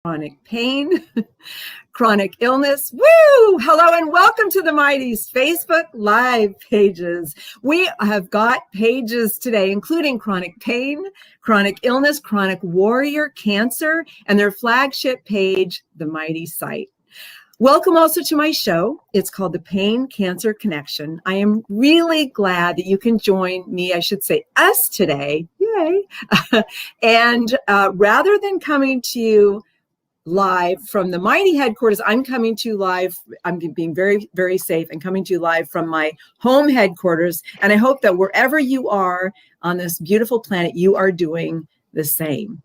chronic pain, chronic illness. Woo! Hello and welcome to the Mighty's Facebook Live pages. We have got pages today, including chronic pain, chronic illness, chronic warrior, cancer, and their flagship page, the Mighty site. Welcome also to my show. It's called The Pain Cancer Connection. I am really glad that you can join me, I should say us today. Yay! And rather than coming to you live from the Mighty headquarters, I'm coming to you live. I'm being very, very safe and coming to you live from my home headquarters. And I hope that wherever you are on this beautiful planet, you are doing the same.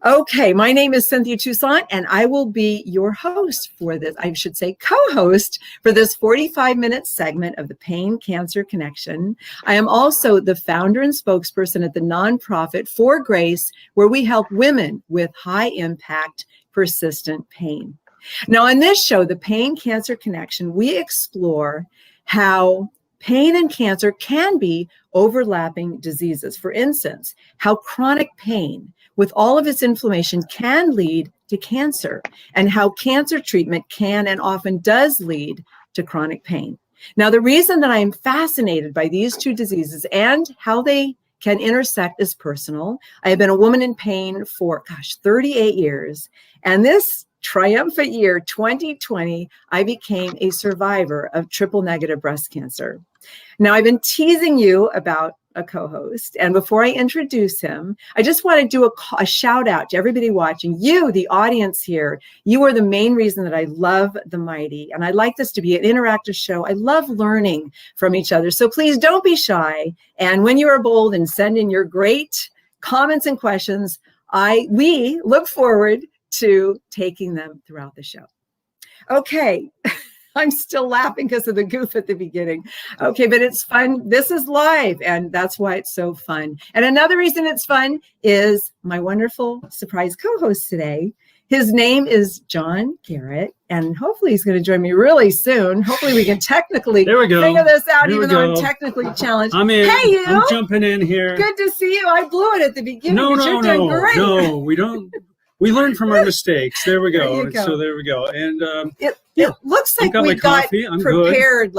Okay, my name is Cynthia Toussaint, and I will be your host for this, I should say co-host for this 45-minute segment of the Pain Cancer Connection. I am also the founder and spokesperson at the nonprofit For Grace, where we help women with high-impact, persistent pain. Now, on this show, the Pain Cancer Connection, we explore how pain and cancer can be overlapping diseases. For instance, how chronic pain with all of its inflammation can lead to cancer, and how cancer treatment can and often does lead to chronic pain. Now, the reason that I am fascinated by these two diseases and how they can intersect is personal. I have been a woman in pain for, 38 years. And this triumphant year, 2020, I became a survivor of triple-negative breast cancer. Now, I've been teasing you about a co-host. And before I introduce him, I just want to do a shout out to everybody watching. You, the audience here, you are the main reason that I love the Mighty. And I like this to be an interactive show. I love learning from each other. So please don't be shy. And when you are bold and send in your great comments and questions, we look forward to taking them throughout the show. Okay. I'm still laughing because of the goof at the beginning. Okay, but it's fun. This is live, and that's why it's so fun. And another reason it's fun is my wonderful surprise co-host today. His name is John Garrett, and hopefully he's going to join me really soon. Hopefully we can technically figure this out, even though I'm technically challenged. I'm in. Hey, you! I'm jumping in here. Good to see you. I blew it at the beginning. No, we don't. We learn from our mistakes. There we go. There we go. And it looks like we got prepared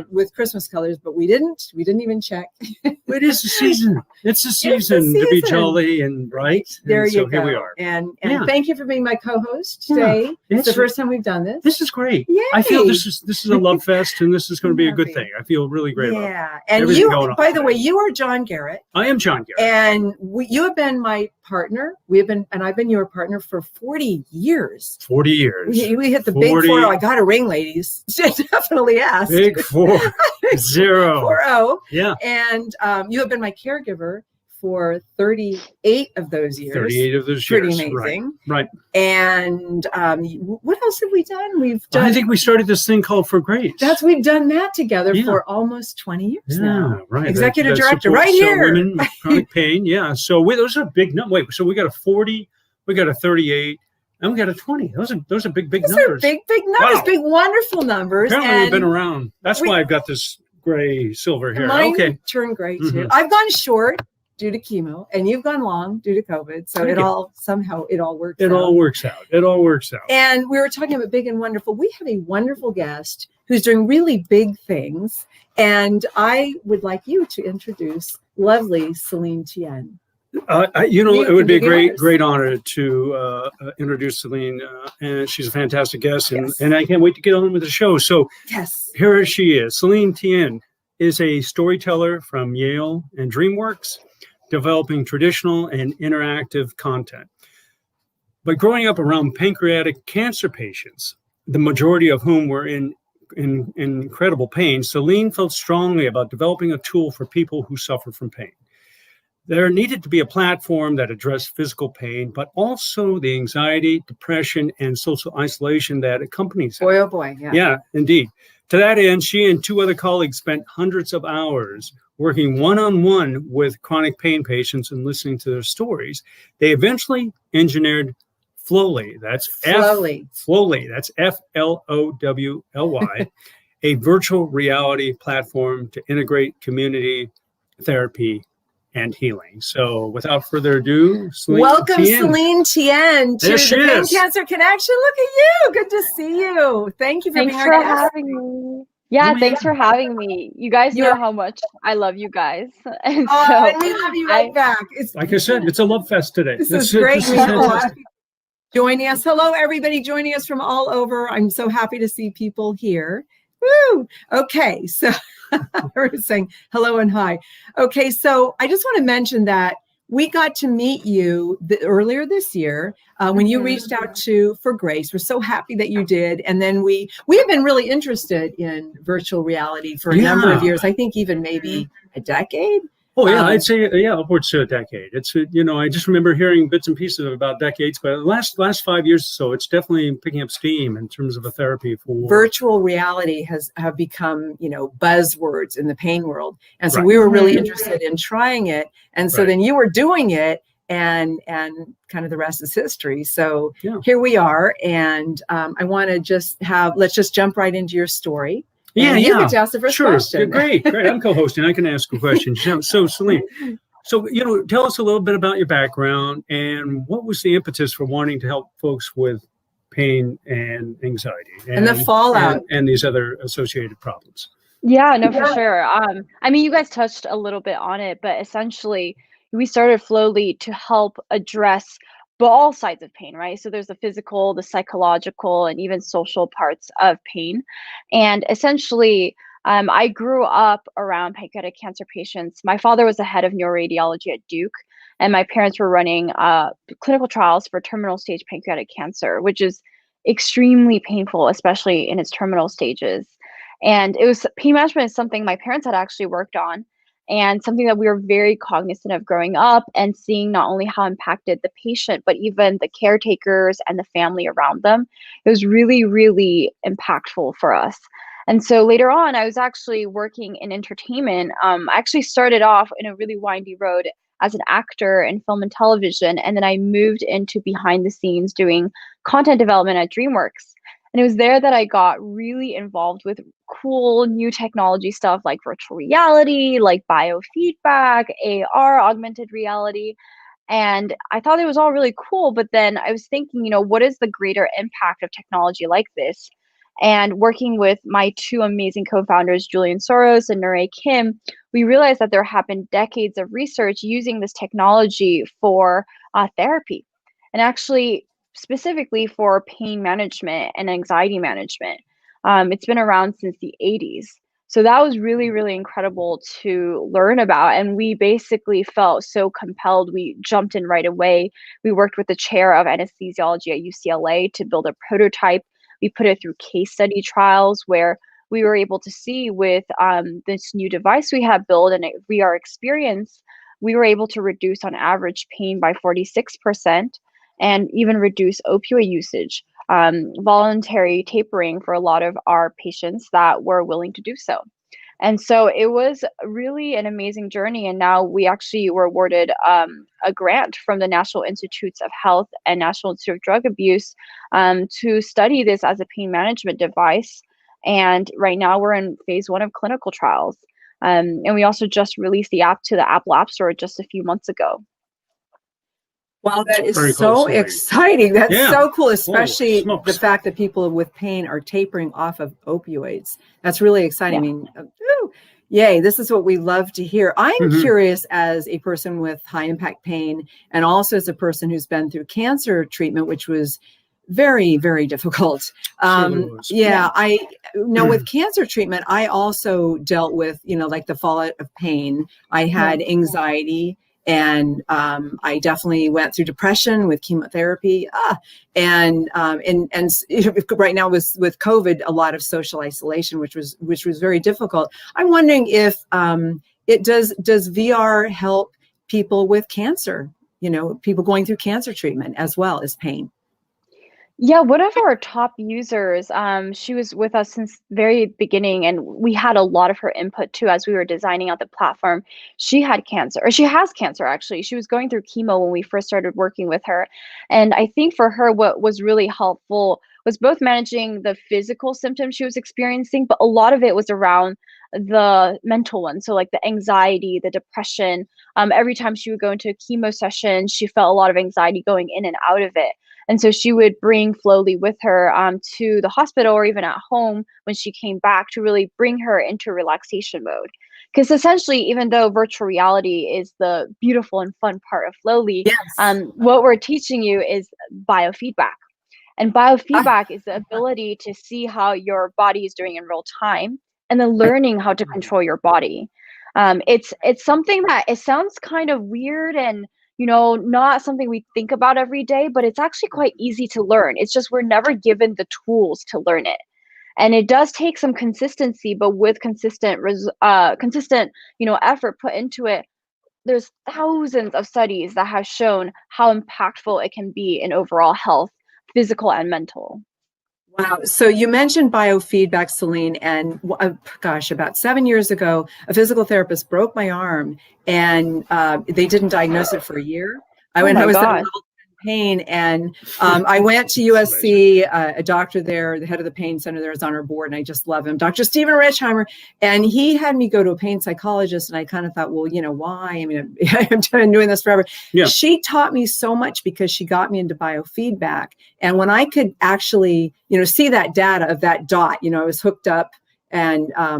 with Christmas colors, but we didn't even check. It is the season. It's the season to be jolly and bright. There you go. Here we are. And thank you for being my co-host today. Yeah. It's the first time we've done this. This is great. Yay. I feel this is a love fest, and this is going to be a good thing. I feel really great about it. Yeah. And you, by the way, you are John Garrett. I am John Garrett. And you have been my partner. I've been your partner for 40 years. 40 years. We hit the big 4-0. I got a ring, ladies. Definitely asked. Big 4-0. 4-0. Yeah. And you have been my caregiver for 38 of those years. 38 of those Pretty years. amazing. Right. And what else have we done? I think we started this thing called For Grace. We've done that together for almost 20 years now. Right. Executive director right here. Women with chronic pain. Yeah. So those are big numbers. Wait, so we got a 40, we got a 38, and we got a 20. Those are big numbers. Those are big numbers. Wow. Big, wonderful numbers. Apparently we've been around. That's why I've got this gray silver here. Mine turned gray too. Mm-hmm. I've gone short due to chemo, and you've gone long due to COVID. So it all works out. It all works out. And we were talking about big and wonderful. We have a wonderful guest who's doing really big things. And I would like you to introduce lovely Celine Tien. It would be a great honor to introduce Celine, and she's a fantastic guest, and I can't wait to get on with the show. So here she is. Celine Tien is a storyteller from Yale and DreamWorks, developing traditional and interactive content. But growing up around pancreatic cancer patients, the majority of whom were in incredible pain, Celine felt strongly about developing a tool for people who suffer from pain. There needed to be a platform that addressed physical pain, but also the anxiety, depression, and social isolation that accompanies it. Boy, oh boy, yeah. Yeah, indeed. To that end, she and 2 other colleagues spent hundreds of hours working one-on-one with chronic pain patients and listening to their stories. They eventually engineered Flowly. That's Flowly. That's Flowly, a virtual reality platform to integrate community therapy and healing. So without further ado, welcome Tien. Celine Tien to the Pain Cancer Connection. Look at you. Good to see you. Thank you for being our guest. Having me. Yeah, thanks for having me. You guys know how much I love you guys. And and we love you right back. It's, like I said, it's a love fest today. This is great. Joining us. Hello, everybody joining us from all over. I'm so happy to see people here. Woo! Okay, so we're saying hello and hi. Okay, so I just want to mention that we got to meet you earlier this year when you reached out for Grace. We're so happy that you did. And then we have been really interested in virtual reality for a number of years. I think even maybe a decade. Oh, yeah, I'd say, upwards to a decade. It's, I just remember hearing bits and pieces about decades, but the last 5 years or so, it's definitely picking up steam in terms of a therapy for... Virtual reality have become, buzzwords in the pain world. And so we were really interested in trying it. And so then you were doing it and kind of the rest is history. So here we are. And I want to let's just jump right into your story. You get to ask the first question. Great. I'm co-hosting. I can ask a question. So Celine, tell us a little bit about your background and what was the impetus for wanting to help folks with pain and anxiety and the fallout and these other associated problems. Yeah, no, for sure. You guys touched a little bit on it, but essentially we started Flowly to help address all sides of pain, right? So there's the physical, the psychological, and even social parts of pain. And essentially, I grew up around pancreatic cancer patients. My father was the head of neuroradiology at Duke, and my parents were running clinical trials for terminal stage pancreatic cancer, which is extremely painful, especially in its terminal stages. And pain management is something my parents had actually worked on, and something that we were very cognizant of growing up and seeing not only how impacted the patient, but even the caretakers and the family around them. It was really, really impactful for us. And so later on, I was actually working in entertainment. I actually started off in a really windy road as an actor in film and television. And then I moved into behind the scenes doing content development at DreamWorks. And it was there that I got really involved with cool new technology stuff like virtual reality, like biofeedback, AR, augmented reality. And I thought it was all really cool. But then I was thinking, what is the greater impact of technology like this? And working with my two amazing co-founders, Julian Soros and Nure Kim, we realized that there have been decades of research using this technology for therapy. And actually, specifically for pain management and anxiety management. It's been around since the 80s. So that was really, really incredible to learn about. And we basically felt so compelled. We jumped in right away. We worked with the chair of anesthesiology at UCLA to build a prototype. We put it through case study trials where we were able to see with this new device we have built and VR experience, we were able to reduce on average pain by 46%. And even reduce opioid usage, voluntary tapering for a lot of our patients that were willing to do so. And so it was really an amazing journey. And now we actually were awarded a grant from the National Institutes of Health and National Institute of Drug Abuse to study this as a pain management device. And right now we're in phase 1 of clinical trials. And we also just released the app to the Apple App Store just a few months ago. Wow, that is so exciting. That's so cool, especially the fact that people with pain are tapering off of opioids. That's really exciting. Yay, this is what we love to hear. I'm curious as a person with high impact pain and also as a person who's been through cancer treatment, which was very, very difficult. I know with cancer treatment, I also dealt with, like the fallout of pain. I had anxiety. And I definitely went through depression with chemotherapy. And right now with COVID, a lot of social isolation, which was very difficult. I'm wondering if does VR help people with cancer? People going through cancer treatment as well as pain. Yeah, one of our top users, she was with us since the very beginning, and we had a lot of her input too as we were designing out the platform. She had cancer, or she has cancer actually. She was going through chemo when we first started working with her. And I think for her, what was really helpful was both managing the physical symptoms she was experiencing, but a lot of it was around the mental ones. So like the anxiety, the depression. Every time she would go into a chemo session, she felt a lot of anxiety going in and out of it. And so she would bring Flowly with her to the hospital or even at home when she came back to really bring her into relaxation mode. Because essentially, even though virtual reality is the beautiful and fun part of Flowly, what we're teaching you is biofeedback. And biofeedback is the ability to see how your body is doing in real time and then learning how to control your body. It's something that it sounds kind of weird and not something we think about every day, but it's actually quite easy to learn. It's just we're never given the tools to learn it. And it does take some consistency, but with consistent effort put into it, there's thousands of studies that have shown how impactful it can be in overall health, physical and mental. Wow. So you mentioned biofeedback, Celine, and about 7 years ago, a physical therapist broke my arm and they didn't diagnose it for a year. I was in level 10 pain, and I went to USC, a doctor there, the head of the pain center there is on our board, and I just love him, Dr. Stephen Richheimer, and he had me go to a pain psychologist, and I kind of thought, well, why? I mean, I've been doing this forever. Yeah. She taught me so much because she got me into biofeedback, and when I could actually, see that data of that dot, I was hooked up. And I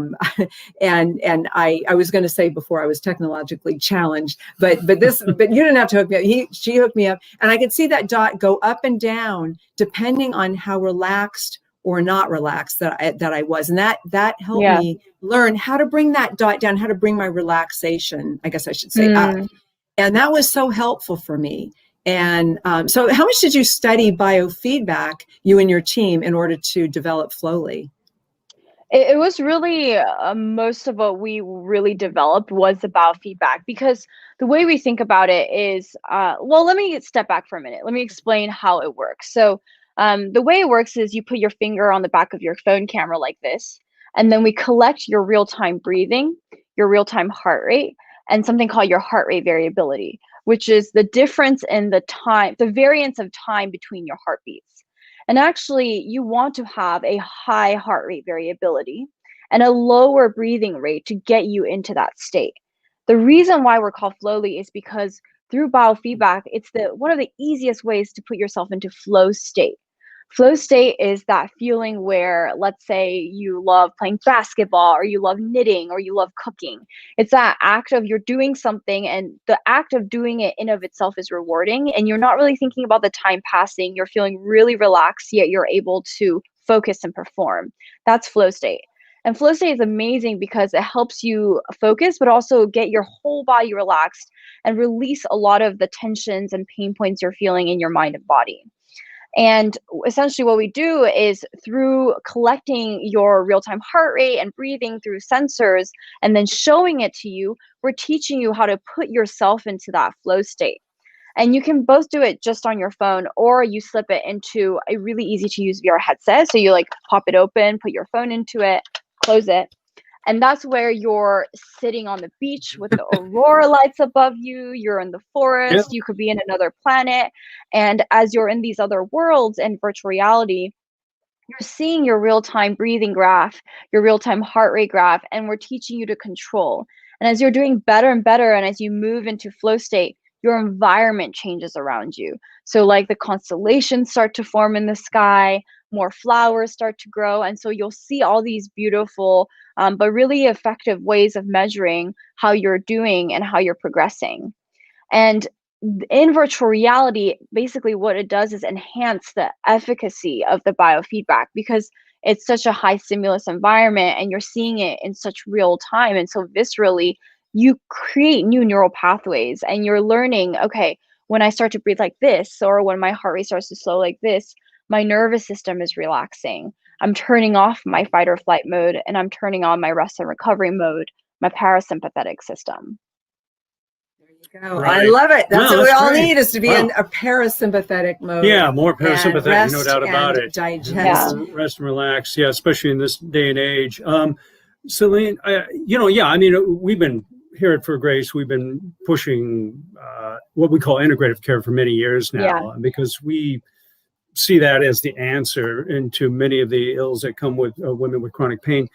was going to say before I was technologically challenged, but you didn't have to hook me up. She hooked me up, and I could see that dot go up and down depending on how relaxed or not relaxed that I was, and that helped me learn how to bring that dot down, how to bring my relaxation, I guess I should say, up, and that was so helpful for me. And so, how much did you study biofeedback, you and your team, in order to develop Flowly? It was really most of what we really developed was about feedback, because the way we think about it is, let me step back for a minute. Let me explain how it works. So the way it works is you put your finger on the back of your phone camera like this, and then we collect your real-time breathing, your real-time heart rate, and something called your heart rate variability, which is the difference in the variance of time between your heartbeats. And actually, you want to have a high heart rate variability and a lower breathing rate to get you into that state. The reason why we're called Flowly is because through biofeedback, it's one of the easiest ways to put yourself into flow state. Flow state is that feeling where, let's say you love playing basketball, or you love knitting, or you love cooking. It's that act of you're doing something, and the act of doing it in of itself is rewarding, and you're not really thinking about the time passing. You're feeling really relaxed, yet you're able to focus and perform. That's flow state. And flow state is amazing because it helps you focus, but also get your whole body relaxed and release a lot of the tensions and pain points you're feeling in your mind and body. And essentially what we do is, through collecting your real-time heart rate and breathing through sensors and then showing it to you, we're teaching you how to put yourself into that flow state. And you can both do it just on your phone, or you slip it into a really easy to use VR headset. So you pop it open, put your phone into it, close it. And that's where you're sitting on the beach with the aurora lights above you. You're in the forest. You could be in another planet. And as you're in these other worlds in virtual reality, you're seeing your real-time breathing graph, your real-time heart rate graph, and we're teaching you to control. And as you're doing better and better, and as you move into flow state, your environment changes around you. So the constellations start to form in the sky, more flowers start to grow. And so you'll see all these beautiful, but really effective ways of measuring how you're doing and how you're progressing. And in virtual reality, basically what it does is enhance the efficacy of the biofeedback, because it's such a high stimulus environment and you're seeing it in such real time. And so viscerally, you create new neural pathways, and you're learning, okay, when I start to breathe like this, or when my heart rate starts to slow like this, my nervous system is relaxing. I'm turning off my fight or flight mode, and I'm turning on my rest and recovery mode, my parasympathetic system. There you go. Right. I love it. That's what we all need, is to be in a parasympathetic mode. Yeah, more parasympathetic, no doubt about it. Digest. Rest and relax. Yeah, especially in this day and age. Celine, we've been here at For Grace, we've been pushing what we call integrative care for many years now, because we see that as the answer into many of the ills that come with women with chronic pain.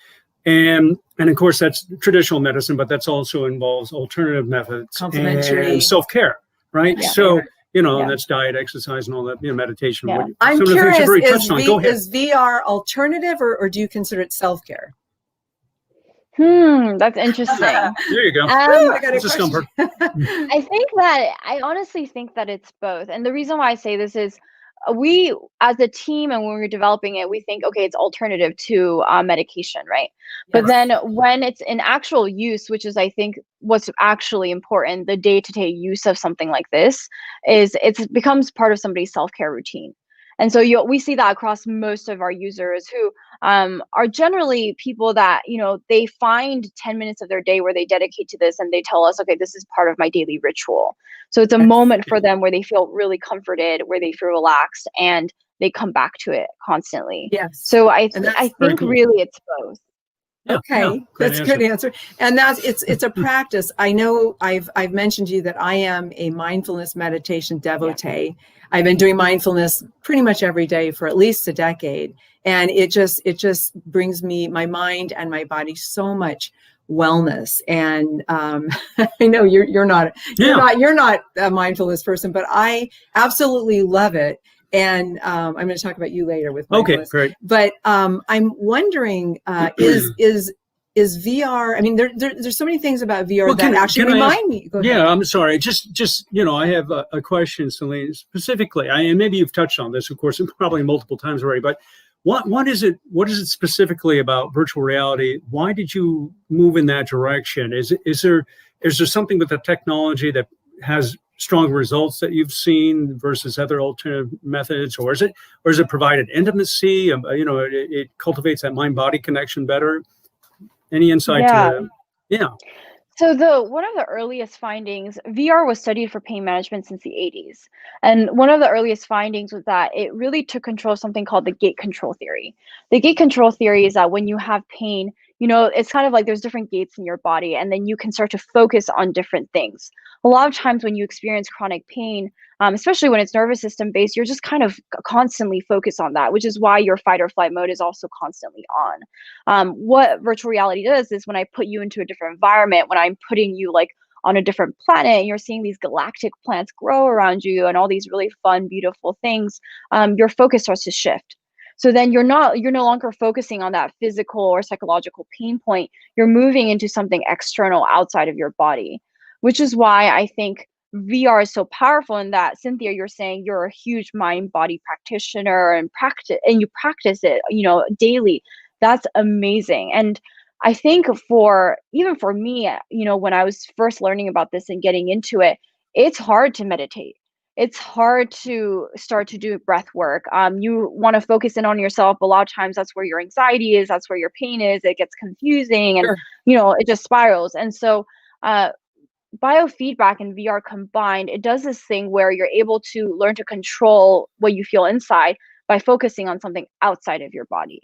And of course, that's traditional medicine, but that's also involves alternative methods and self-care, right? Yeah. So, and that's diet, exercise, and all that, meditation. Yeah. I'm curious, is VR alternative or do you consider it self-care? That's interesting. There you go. I got a stumper. I honestly think that it's both. And the reason why I say this is we, as a team, and when we're developing it, we think, okay, it's alternative to medication, right? Yes. But then when it's in actual use, which is, I think, what's actually important, the day-to-day use of something like this is it becomes part of somebody's self-care routine. And so we see that across most of our users who are generally people that, they find 10 minutes of their day where they dedicate to this and they tell us, okay, this is part of my daily ritual. So it's a moment for them where they feel really comforted, where they feel relaxed, and they come back to it constantly. Yes. So I think cool. Really it's both. Okay, that's a good answer. And it's a practice. I know I've mentioned to you that I am a mindfulness meditation devotee. Yeah. I've been doing mindfulness pretty much every day for at least a decade, and it just brings me, my mind and my body, so much wellness. And I know you're not a mindfulness person, but I absolutely love it. And I'm going to talk about you later with mindfulness. Okay, great. But I'm wondering, is VR? I mean, there's so many things about VR that actually remind me. Yeah, I'm sorry. Just I have a question, Celine, specifically. And maybe you've touched on this, of course, probably multiple times already. But what is it? What is it specifically about virtual reality? Why did you move in that direction? Is there something with the technology that has strong results that you've seen versus other alternative methods, or is it provided intimacy? It cultivates that mind-body connection better. Any insight to that? Yeah. So one of the earliest findings, VR was studied for pain management since the 80s. And one of the earliest findings was that it really took control of something called the gate control theory. The gate control theory is that when you have pain, it's kind of like there's different gates in your body, and then you can start to focus on different things. A lot of times when you experience chronic pain, especially when it's nervous system based, you're just kind of constantly focused on that, which is why your fight or flight mode is also constantly on. What virtual reality does is when I put you into a different environment, when I'm putting you like on a different planet and you're seeing these galactic plants grow around you and all these really fun, beautiful things, your focus starts to shift. So then you're no longer focusing on that physical or psychological pain point. You're moving into something external outside of your body, which is why I think VR is so powerful in that, Cynthia, you're saying you're a huge mind-body practitioner and you practice it, daily. That's amazing. And I think even for me, when I was first learning about this and getting into it, it's hard to meditate. It's hard to start to do breath work. You want to focus in on yourself. A lot of times that's where your anxiety is. That's where your pain is. It gets confusing and, it just spirals. And so biofeedback and VR combined, it does this thing where you're able to learn to control what you feel inside by focusing on something outside of your body.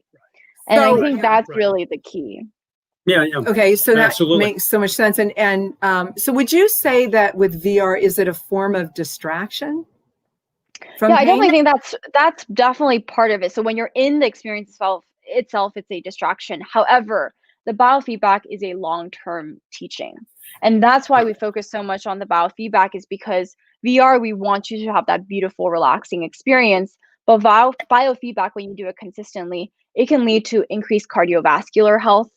And I think that's really the key. Yeah. Okay, so that makes so much sense. And so would you say that with VR, is it a form of distraction from pain? I definitely think that's definitely part of it. So when you're in the experience itself, it's a distraction. However, the biofeedback is a long-term teaching. And that's why we focus so much on the biofeedback, is because VR, we want you to have that beautiful, relaxing experience. But biofeedback, when you do it consistently, it can lead to increased cardiovascular health.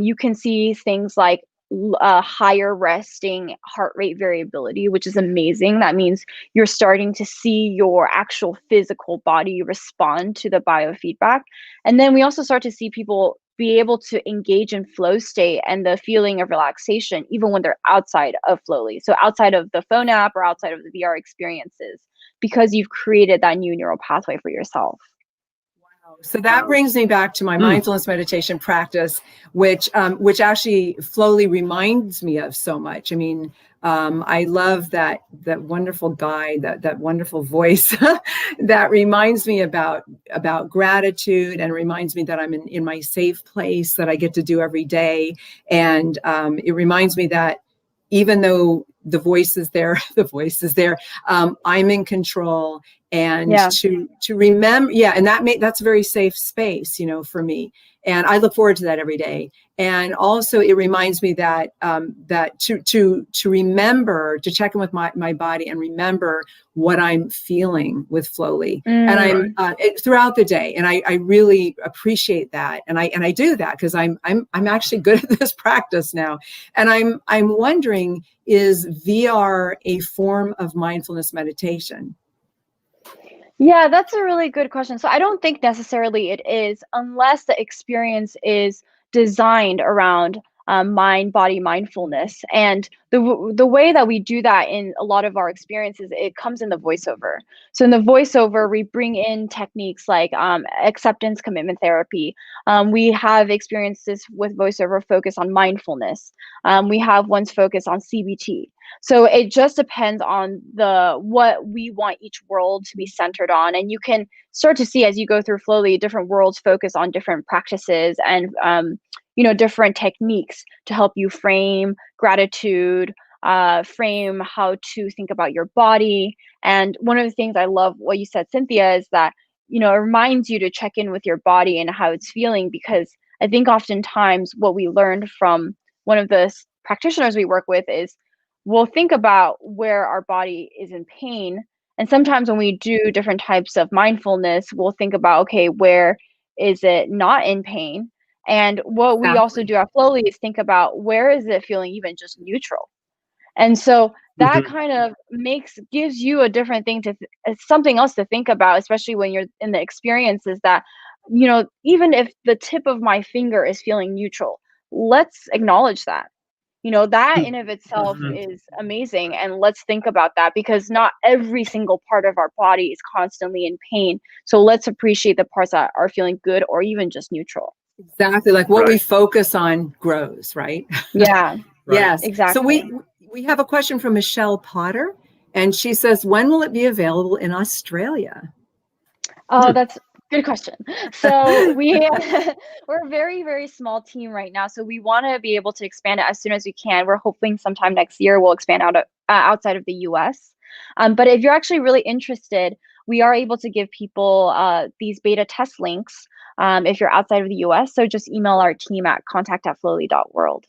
You can see things like higher resting heart rate variability, which is amazing. That means you're starting to see your actual physical body respond to the biofeedback. And then we also start to see people be able to engage in flow state and the feeling of relaxation, even when they're outside of Flowly. So outside of the phone app or outside of the VR experiences, because you've created that new neural pathway for yourself. So that brings me back to my mindfulness meditation practice, which actually Flowly reminds me of so much. I mean, I love that wonderful guide, that wonderful voice that reminds me about gratitude and reminds me that I'm in my safe place that I get to do every day. And it reminds me that even though the voice is there, the voice is there. I'm in control, and to remember, and that's a very safe space, for me. And I look forward to that every day. And also it reminds me that to remember to check in with my body and remember what I'm feeling with Flowly. And I'm throughout the day. And I really appreciate that. And I do that because I'm actually good at this practice now. And I'm wondering, is VR a form of mindfulness meditation? Yeah, that's a really good question. So I don't think necessarily it is, unless the experience is designed around mind body mindfulness. And the way that we do that in a lot of our experiences, it comes in the voiceover. So in the voiceover, we bring in techniques like acceptance commitment therapy. We have experiences with voiceover focus on mindfulness. We have ones focused on CBT. So it just depends on what we want each world to be centered on. And you can start to see as you go through Flowly, different worlds focus on different practices and different techniques to help you frame gratitude, frame how to think about your body. And one of the things I love what you said, Cynthia, is that, it reminds you to check in with your body and how it's feeling, because I think oftentimes what we learned from one of the practitioners we work with is we'll think about where our body is in pain. And sometimes when we do different types of mindfulness, we'll think about, okay, where is it not in pain? And what we also do at Flowly is think about where is it feeling even just neutral. And so that kind of gives you a different thing something else to think about, especially when you're in the experiences that, even if the tip of my finger is feeling neutral, let's acknowledge that. That in of itself is amazing. And let's think about that, because not every single part of our body is constantly in pain. So let's appreciate the parts that are feeling good or even just neutral. Exactly. Like what we focus on grows, right? Yeah. Yes. Exactly. So we have a question from Michelle Potter, and she says, when will it be available in Australia? Oh, that's a good question. So we're a very, very small team right now. So we want to be able to expand it as soon as we can. We're hoping sometime next year we'll expand outside of the US. But if you're actually really interested, we are able to give people these beta test links if you're outside of the US. So just email our team at contact@flowly.world.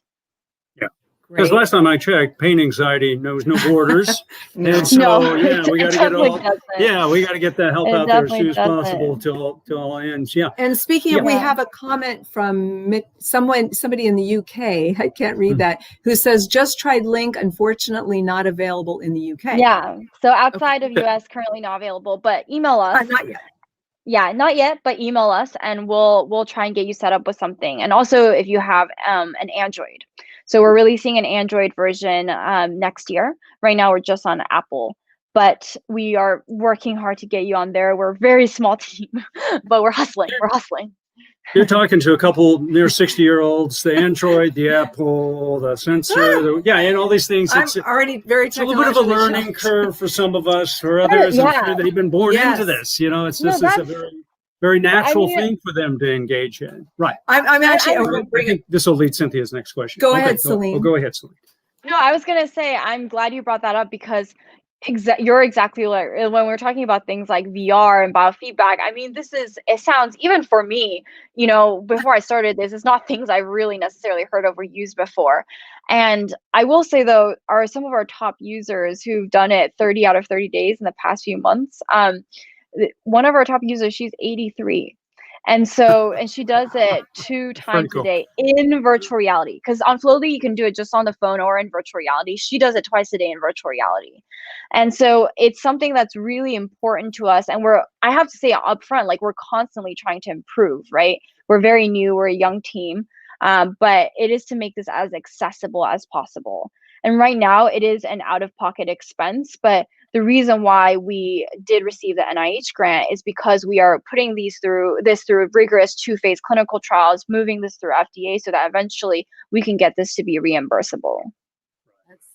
Because last time I checked, pain anxiety knows no borders, and so we got to get we got to get that help out there as soon as possible till all ends. Yeah. And speaking of, we have a comment from somebody in the UK. I can't read that. Who says just tried link, unfortunately not available in the UK. Yeah. So outside of US, currently not available, but email us. Not yet. Yeah, not yet, but email us and we'll try and get you set up with something. And also if you have an Android. So we're releasing an Android version next year. Right now we're just on Apple, but we are working hard to get you on there. We're a very small team, but we're hustling. You're talking to a couple near 60-year-olds, the Android, the Apple, the sensor, and all these things. I'm already very it's a little bit of a learning curve for some of us. For others, I'm sure they've been born into this. This is a very, very natural thing for them to engage in. Right. I'm actually. I think this will lead Cynthia's next question. Go ahead, Celine. Go ahead, Celine. No, I was going to say, I'm glad you brought that up, because you're exactly right. When we're talking about things like VR and biofeedback, I mean, it sounds, even for me, before I started this, it's not things I really necessarily heard of or used before. And I will say, though, some of our top users who've done it 30 out of 30 days in the past few months. One of our top users, she's 83. And she does it 2 times a day in virtual reality. Because on Flowly, you can do it just on the phone or in virtual reality. She does it twice a day in virtual reality. And so it's something that's really important to us. And I have to say up front, we're constantly trying to improve, right? We're very new, we're a young team, but it is to make this as accessible as possible. And right now it is an out-of-pocket expense, but the reason why we did receive the NIH grant is because we are putting this through rigorous 2-phase clinical trials, moving this through FDA so that eventually we can get this to be reimbursable.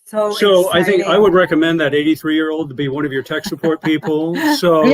So I think I would recommend that 83-year-old to be one of your tech support people. So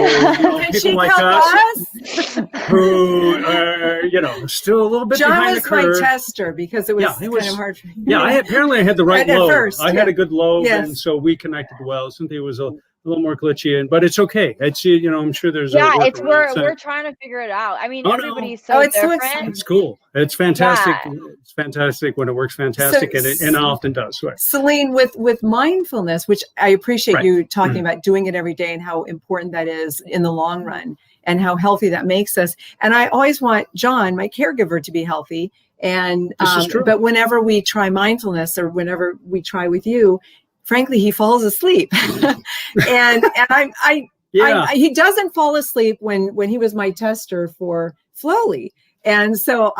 people like us who are, still a little bit John behind the curve. was my tester because it was kind of hard for me. Yeah, apparently I had the right at lobe. first, I had a good lobe, and so we connected well. Cynthia was a little more glitchy, but it's okay. It's I'm sure there's we're trying to figure it out. I mean, everybody's so different. It's cool. It's fantastic. Yeah. It's fantastic when it works fantastic, and it often does. Right. Celine, with mindfulness, which I appreciate you talking about doing it every day and how important that is in the long run and how healthy that makes us. And I always want John, my caregiver, to be healthy. And but whenever we try mindfulness or whenever we try with you, frankly, he falls asleep. and he doesn't fall asleep when he was my tester for Flowly. And so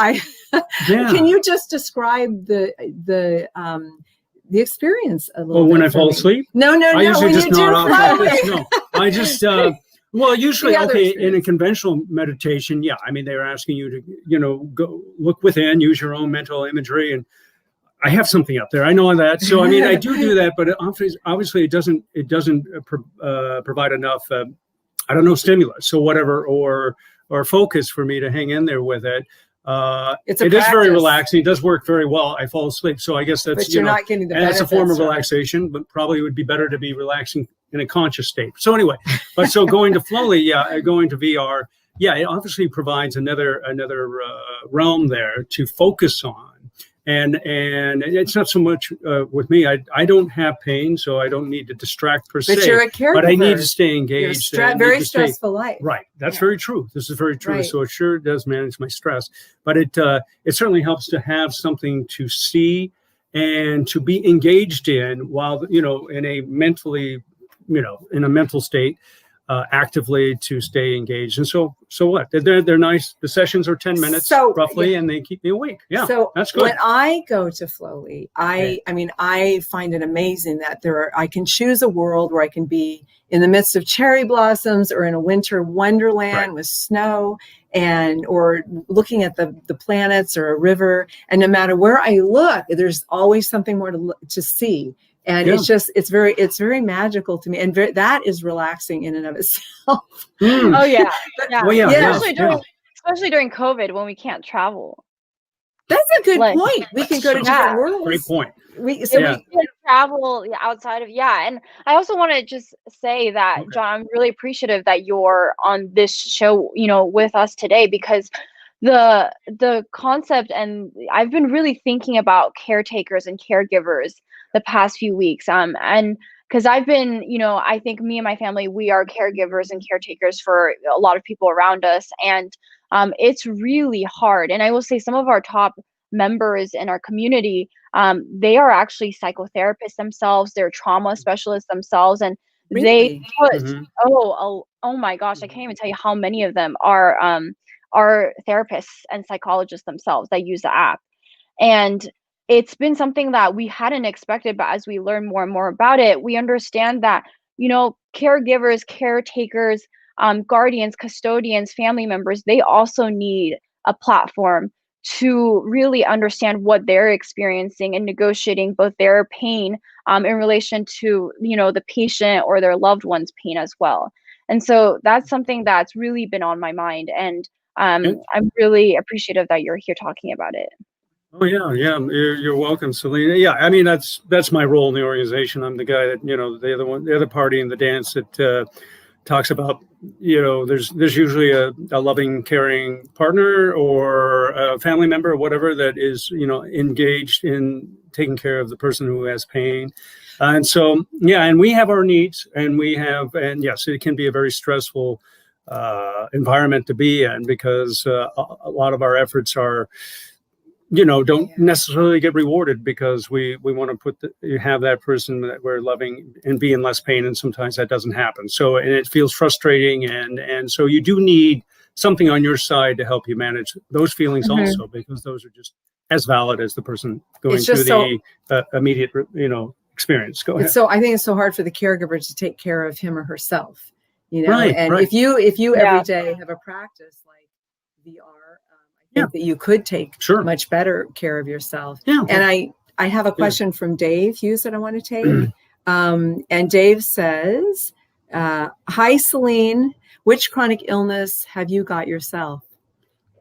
can you just describe the experience a little bit? When I fall asleep? No. I usually just nod off like this. No, I just usually in a conventional meditation, I mean, they're asking you to go look within, use your own mental imagery, and I have something up there. I know that. So I mean, I do that, but obviously it doesn't provide enough stimulus, so whatever or focus for me to hang in there with it. It is very relaxing. It does work very well. I fall asleep, so I guess that's but you're not getting the benefits, and it's a form of relaxation, but probably would be better to be relaxing in a conscious state. So anyway, so going to Flowly, going to VR, it obviously provides another realm there to focus on. And it's not so much with me. I don't have pain, so I don't need to distract per se. But you're a caregiver. But I need to stay engaged. Very stressful life. Right. That's very true. This is very true. Right. So it sure does manage my stress. But it certainly helps to have something to see and to be engaged in while, in a mentally, in a mental state. Actively to stay engaged. And so what? They're nice. The sessions are 10 minutes roughly, and they keep me awake. Yeah, so that's good. When I go to Flowly, I mean, I find it amazing that I can choose a world where I can be in the midst of cherry blossoms or in a winter wonderland with snow or looking at the planets or a river. And no matter where I look, there's always something more to see. And it's very magical to me, and that is relaxing in and of itself. Oh yeah, Especially during COVID when we can't travel. That's a good point. We can go to different worlds. Great point. We can travel outside of and I also want to just say that John, I'm really appreciative that you're on this show, with us today, because the concept, and I've been really thinking about caretakers and caregivers the past few weeks. And because I've been, I think me and my family, we are caregivers and caretakers for a lot of people around us. And it's really hard. And I will say some of our top members in our community, they are actually psychotherapists themselves. They're trauma specialists themselves. And they put, oh my gosh, I can't even tell you how many of them are therapists and psychologists themselves that use the app. And it's been something that we hadn't expected, but as we learn more and more about it, we understand that, caregivers, caretakers, guardians, custodians, family members, they also need a platform to really understand what they're experiencing and negotiating both their pain in relation to, the patient or their loved one's pain as well. And so that's something that's really been on my mind. And I'm really appreciative that you're here talking about it. Oh yeah. You're welcome, Celine. Yeah, I mean that's my role in the organization. I'm the guy that the other party in the dance that talks about there's usually a loving, caring partner or a family member or whatever that is engaged in taking care of the person who has pain, and so and we have our needs, and yes, it can be a very stressful environment to be in because a lot of our efforts are. Don't necessarily get rewarded because we want to have that person that we're loving and be in less pain, and sometimes that doesn't happen. So, and it feels frustrating, and so you do need something on your side to help you manage those feelings also, because those are just as valid as the person going through the immediate, experience. Go ahead. So I think it's so hard for the caregiver to take care of him or herself, and if you every day have a practice like VR. That you could take much better care of yourself. Yeah. And I have a question from Dave Hughes that I want to take. And Dave says, hi, Celine, which chronic illness have you got yourself?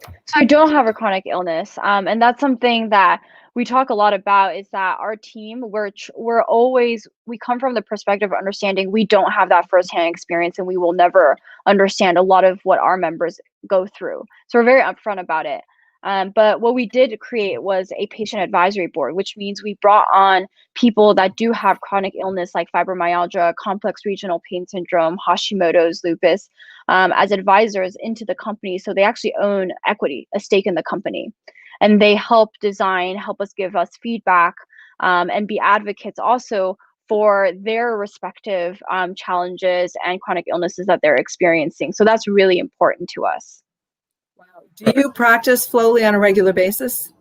So I don't have a chronic illness, and that's something that we talk a lot about. Is that our team? We're always we come from the perspective of understanding we don't have that firsthand experience, and we will never understand a lot of what our members go through. So we're very upfront about it. But what we did create was a patient advisory board, which means we brought on people that do have chronic illness like fibromyalgia, complex regional pain syndrome, Hashimoto's, lupus, as advisors into the company. So they actually own equity, a stake in the company. And they help design, help us give us feedback, and be advocates also for their respective challenges and chronic illnesses that they're experiencing. So that's really important to us. Wow. Do you practice Flowly on a regular basis?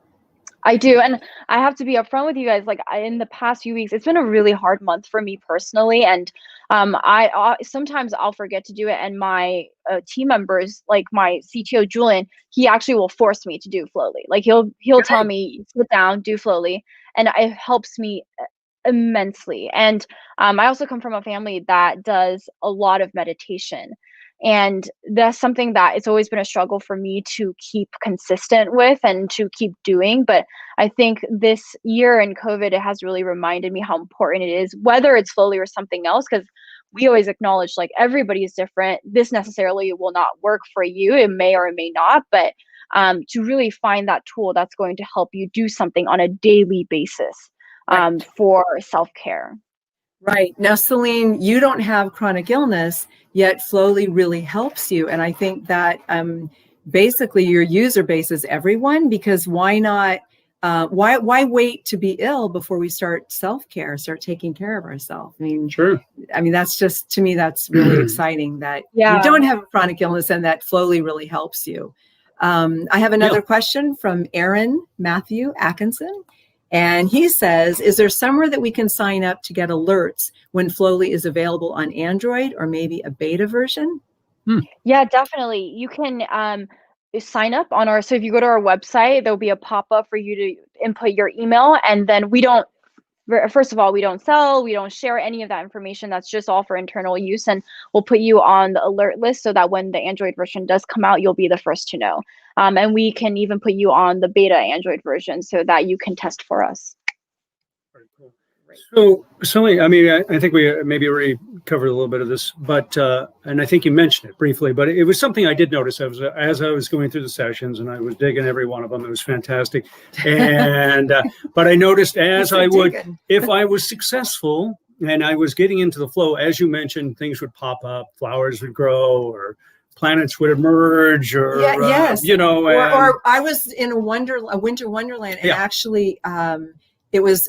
I do. And I have to be upfront with you guys. Like in the past few weeks, it's been a really hard month for me personally. And I sometimes I'll forget to do it. And my team members, like my CTO, Julian, he actually will force me to do Flowly. Like he'll tell me, sit down, do Flowly. And it helps me immensely. And I also come from a family that does a lot of meditation. And that's something that it's always been a struggle for me to keep consistent with and to keep doing. But I think this year in COVID, it has really reminded me how important it is, whether it's Flowly or something else, because we always acknowledge like everybody is different. This necessarily will not work for you. It may or it may not, but to really find that tool that's going to help you do something on a daily basis for self-care. Right. Now, Celine, you don't have chronic illness, yet Flowly really helps you. And I think that basically your user base is everyone, because why not? Why wait to be ill before we start self-care, start taking care of ourselves? I mean, sure. I mean, that's just, to me, that's really exciting that you don't have a chronic illness and that Flowly really helps you. I have another question from Aaron Matthew Atkinson. And he says, is there somewhere that we can sign up to get alerts when Flowly is available on Android or maybe a beta version? Yeah, definitely. You can sign up on so if you go to our website, there'll be a pop-up for you to input your email. And then first of all, we don't sell, we don't share any of that information. That's just all for internal use. And we'll put you on the alert list so that when the Android version does come out, you'll be the first to know. And we can even put you on the beta Android version so that you can test for us. Very cool. So, I mean, I think we maybe already covered a little bit of this, but and I think you mentioned it briefly, but it was something I did notice as I was going through the sessions, and I was digging every one of them. It was fantastic, and but I noticed if I was successful and I was getting into the flow, as you mentioned, things would pop up, flowers would grow, or planets would emerge, or or I was in a winter wonderland, and actually. It was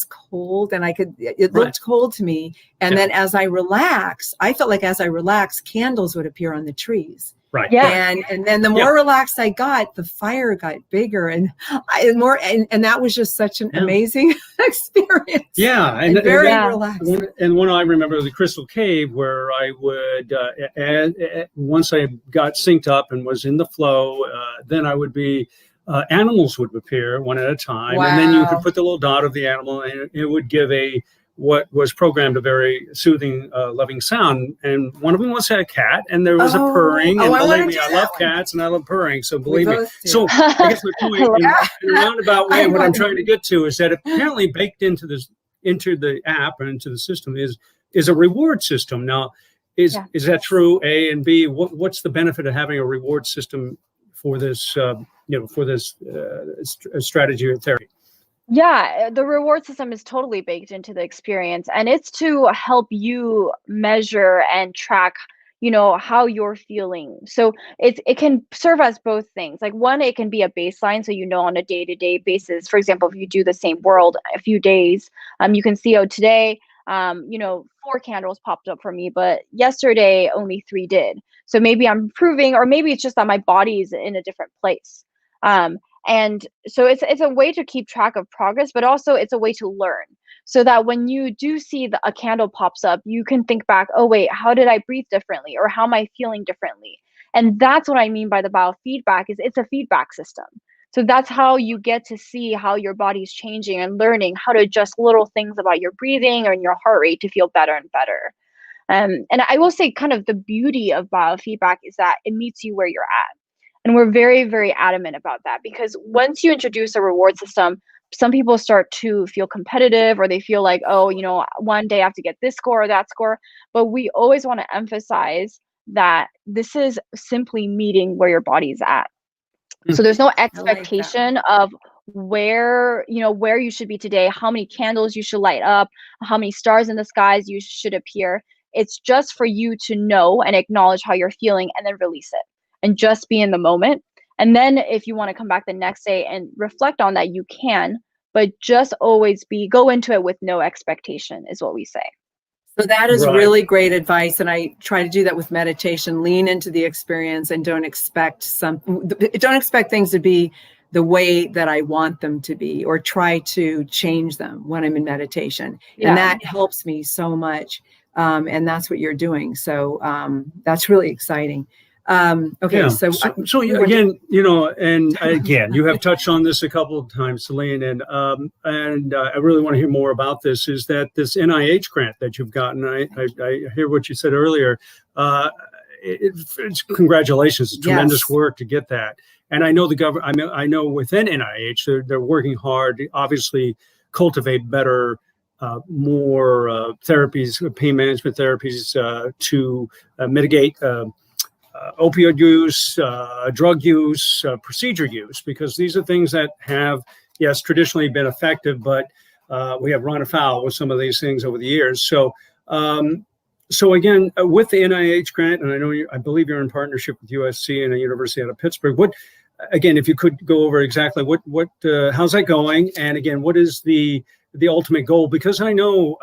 cold, and it looked cold to me. And then as I relaxed, I felt like as I relaxed, candles would appear on the trees. Right. Yeah. And then the more relaxed I got, the fire got bigger and that was just such an amazing experience. Yeah. And very relaxed. And when I remember the Crystal Cave, where I would, once I got synced up and was in the flow, then I would be, animals would appear one at a time. Wow. And then you could put the little dot of the animal, and it would give what was programmed a very soothing, loving sound. And one of them was a cat, and there was a purring. And believe me, I love cats and I love purring. So believe me. So I guess my point in a roundabout way, what I'm trying to get to is that apparently baked into the app and into the system is a reward system. Now, is that true? A, and B, what's the benefit of having a reward system for this, strategy or therapy? Yeah, the reward system is totally baked into the experience, and it's to help you measure and track, how you're feeling. So it can serve as both things. Like one, it can be a baseline, so on a day-to-day basis. For example, if you do the same world a few days, you can see, today, 4 candles popped up for me, but yesterday only 3 did. So maybe I'm improving, or maybe it's just that my body is in a different place. And so it's a way to keep track of progress, but also it's a way to learn, so that when you do see a candle pops up, you can think back, oh wait, how did I breathe differently, or how am I feeling differently? And that's what I mean by the biofeedback. Is it's a feedback system. So that's how you get to see how your body's changing and learning how to adjust little things about your breathing or your heart rate to feel better and better. And I will say, kind of the beauty of biofeedback is that it meets you where you're at. And we're very, very adamant about that, because once you introduce a reward system, some people start to feel competitive, or they feel like, oh, one day I have to get this score or that score. But we always want to emphasize that this is simply meeting where your body's at. So there's no expectation of where you should be today, how many candles you should light up, how many stars in the skies you should appear. It's just for you to know and acknowledge how you're feeling, and then release it and just be in the moment. And then if you want to come back the next day and reflect on that, you can, but just always go into it with no expectation is what we say. So that is really great advice. And I try to do that with meditation. Lean into the experience and don't expect things to be the way that I want them to be, or try to change them when I'm in meditation. Yeah. And that helps me so much. And that's what you're doing. So that's really exciting. Okay. Yeah. So again, and again, you have touched on this a couple of times, Celine, and I really want to hear more about this, is that this NIH grant that you've gotten, I hear what you said earlier. It's congratulations. It's tremendous work to get that. And I know the government, I know within NIH, they're working hard to obviously cultivate better, more therapies, pain management therapies to mitigate opioid use, drug use, procedure use, because these are things that have, yes, traditionally been effective, but we have run afoul with some of these things over the years. So, so again, with the NIH grant, and I believe you're in partnership with USC and a university out of Pittsburgh. Again, if you could go over exactly how's that going, and again, what is the ultimate goal? Because I know,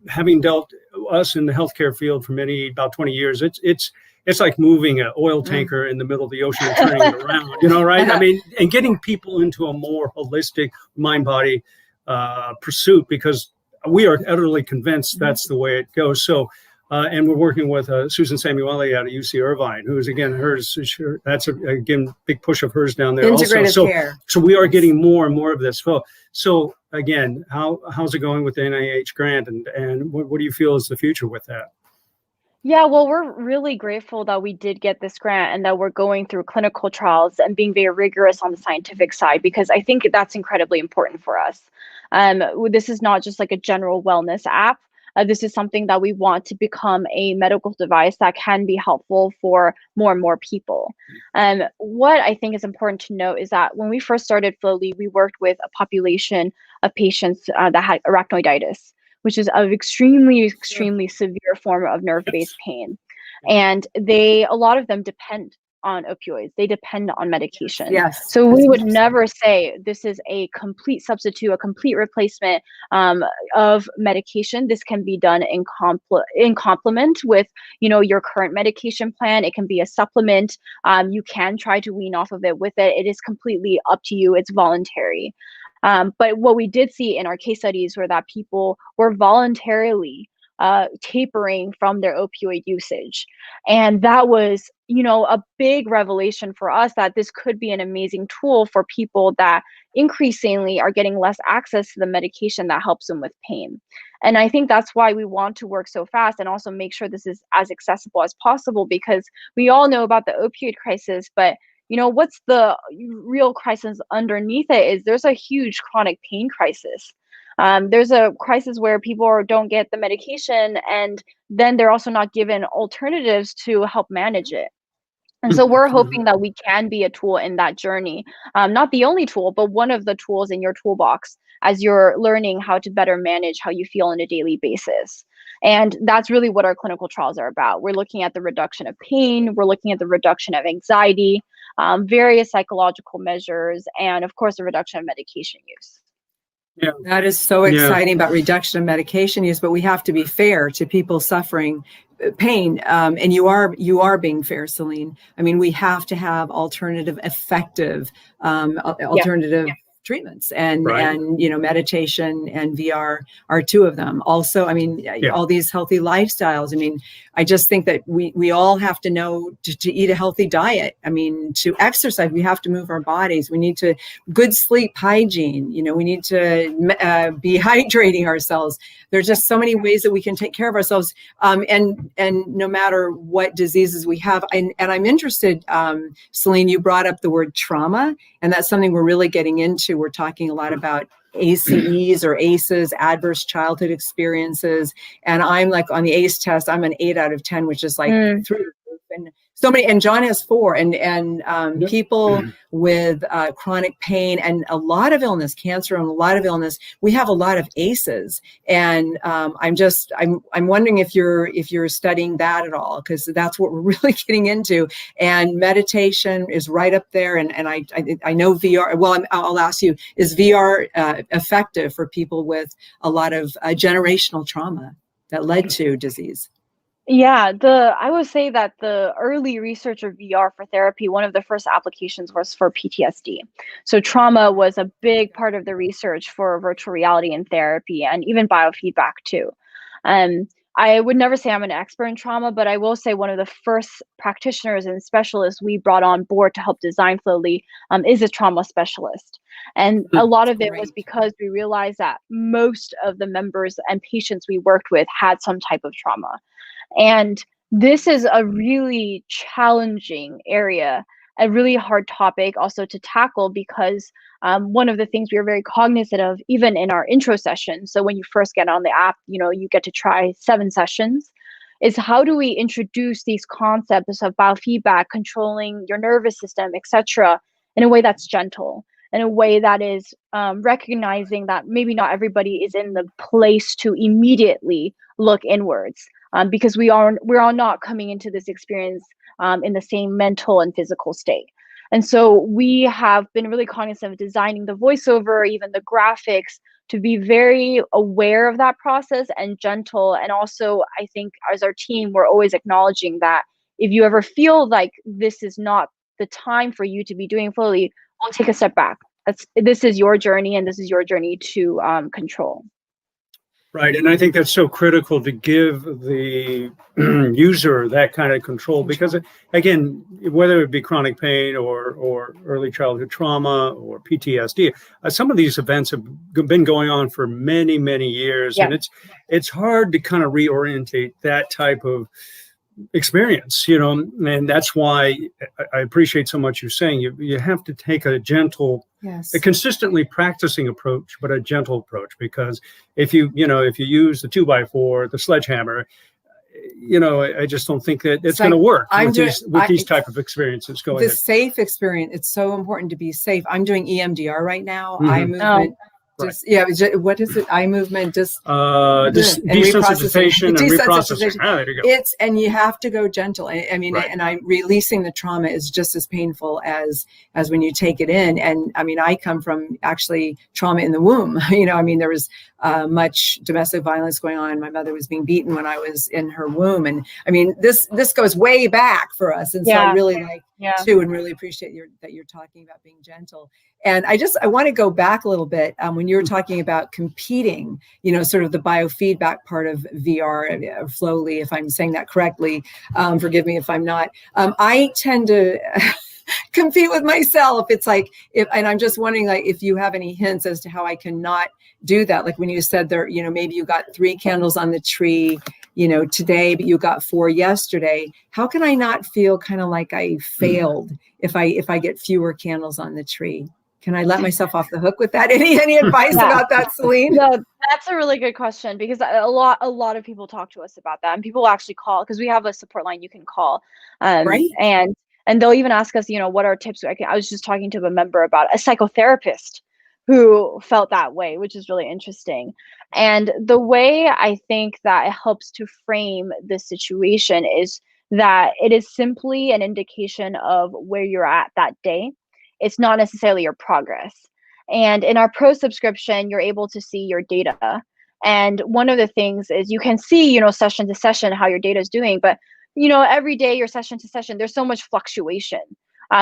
having dealt us in the healthcare field for about 20 years, it's like moving an oil tanker in the middle of the ocean and turning it around, right? I mean, and getting people into a more holistic mind-body pursuit, because we are utterly convinced that's the way it goes. So, and we're working with Susan Samueli out of UC Irvine, who's again, that's again, big push of hers down there. Integrative care. So we are getting more and more of this. So again, how's it going with the NIH grant, and what do you feel is the future with that? Yeah, well, we're really grateful that we did get this grant, and that we're going through clinical trials and being very rigorous on the scientific side, because I think that's incredibly important for us. This is not just like a general wellness app. This is something that we want to become a medical device that can be helpful for more and more people. What I think is important to note is that when we first started Flowly, we worked with a population of patients that had arachnoiditis, which is an extremely severe form of nerve-based pain. And a lot of them depend on opioids. They depend on medication. Yes. So we would never say this is a complete substitute, a complete replacement of medication. This can be done in complement with, your current medication plan. It can be a supplement. You can try to wean off of it with it. It is completely up to you. It's voluntary. But what we did see in our case studies were that people were voluntarily tapering from their opioid usage. And that was, a big revelation for us, that this could be an amazing tool for people that increasingly are getting less access to the medication that helps them with pain. And I think that's why we want to work so fast and also make sure this is as accessible as possible, because we all know about the opioid crisis, but what's the real crisis underneath it is there's a huge chronic pain crisis. There's a crisis where people don't get the medication, and then they're also not given alternatives to help manage it. And so we're hoping that we can be a tool in that journey. Not the only tool, but one of the tools in your toolbox as you're learning how to better manage how you feel on a daily basis. And that's really what our clinical trials are about. We're looking at the reduction of pain. We're looking at the reduction of anxiety, various psychological measures, and of course, the reduction of medication use. Yeah. That is so exciting about reduction of medication use, but we have to be fair to people suffering pain. And you are being fair, Celine. I mean, we have to have alternative, effective, treatments, and meditation and VR are two of them. Also, I mean, all these healthy lifestyles. I mean, I just think that we all have to know to eat a healthy diet. I mean, to exercise, we have to move our bodies. We need to good sleep hygiene. We need to be hydrating ourselves. There's just so many ways that we can take care of ourselves, and no matter what diseases we have. And I'm interested, Celine, you brought up the word trauma, and that's something we're really getting into. We're talking a lot about ACEs or ACEs, adverse childhood experiences. And I'm like on the ACE test, I'm an 8 out of 10, which is like through the roof. And so many, and John has 4, and people with chronic pain and a lot of illness, cancer and a lot of illness, we have a lot of ACEs. And I'm wondering if you're studying that at all, because that's what we're really getting into. And meditation is right up there. And I know VR, well, I'll ask you, is VR effective for people with a lot of generational trauma that led to disease? Yeah, I would say that the early research of VR for therapy, one of the first applications was for PTSD. So trauma was a big part of the research for virtual reality and therapy, and even biofeedback too. I would never say I'm an expert in trauma, but I will say one of the first practitioners and specialists we brought on board to help design Flowly is a trauma specialist. And a lot of it was because we realized that most of the members and patients we worked with had some type of trauma. And this is a really challenging area, a really hard topic also to tackle, because one of the things we are very cognizant of, even in our intro session, so when you first get on the app, you get to try 7 sessions, is how do we introduce these concepts of biofeedback, controlling your nervous system, etc., in a way that's gentle, in a way that is recognizing that maybe not everybody is in the place to immediately look inwards. Because we're all not coming into this experience in the same mental and physical state. And so we have been really cognizant of designing the voiceover, even the graphics, to be very aware of that process and gentle. And also, I think as our team, we're always acknowledging that if you ever feel like this is not the time for you to be doing Flowly, we'll take a step back. This is your journey, and this is your journey to control. Right. And I think that's so critical to give the user that kind of control, because, again, whether it be chronic pain or early childhood trauma or PTSD, some of these events have been going on for many, many years. Yeah. And it's hard to kind of reorientate that type of experience, and that's why I appreciate so much you're saying you have to take a gentle, a consistently practicing approach, but a gentle approach, because if you use the 2x4, the sledgehammer, I just don't think that it's going to work with these type of experiences going. The safe experience, it's so important to be safe. I'm doing EMDR right now, eye movement. What is it? Eye movement, desensitization and reprocessing. There you go. And you have to go gentle. I mean, and releasing the trauma is just as painful as when you take it in. And I mean, I come from actually trauma in the womb. I mean, there was much domestic violence going on. My mother was being beaten when I was in her womb, and I mean, this goes way back for us. And so I really like too, and really appreciate that you're talking about being gentle. And I want to go back a little bit when you were talking about competing, sort of the biofeedback part of VR, Flowly, if I'm saying that correctly. Forgive me if I'm not. I tend to compete with myself. It's like, and I'm just wondering, like, if you have any hints as to how I cannot do that. Like when you said there, maybe you got 3 candles on the tree, today, but you got 4 yesterday. How can I not feel kind of like I failed if I get fewer candles on the tree? Can I let myself off the hook with that? Any advice about that, Celine? No, that's a really good question, because a lot of people talk to us about that, and people actually call, because we have a support line you can call, right? And they'll even ask us, what are tips? I was just talking to a member about a psychotherapist who felt that way, which is really interesting. And the way I think that it helps to frame this situation is that it is simply an indication of where you're at that day. It's not necessarily your progress. And in our pro subscription, you're able to see your data. And one of the things is you can see, session to session, how your data is doing. But, every day, your session to session, there's so much fluctuation.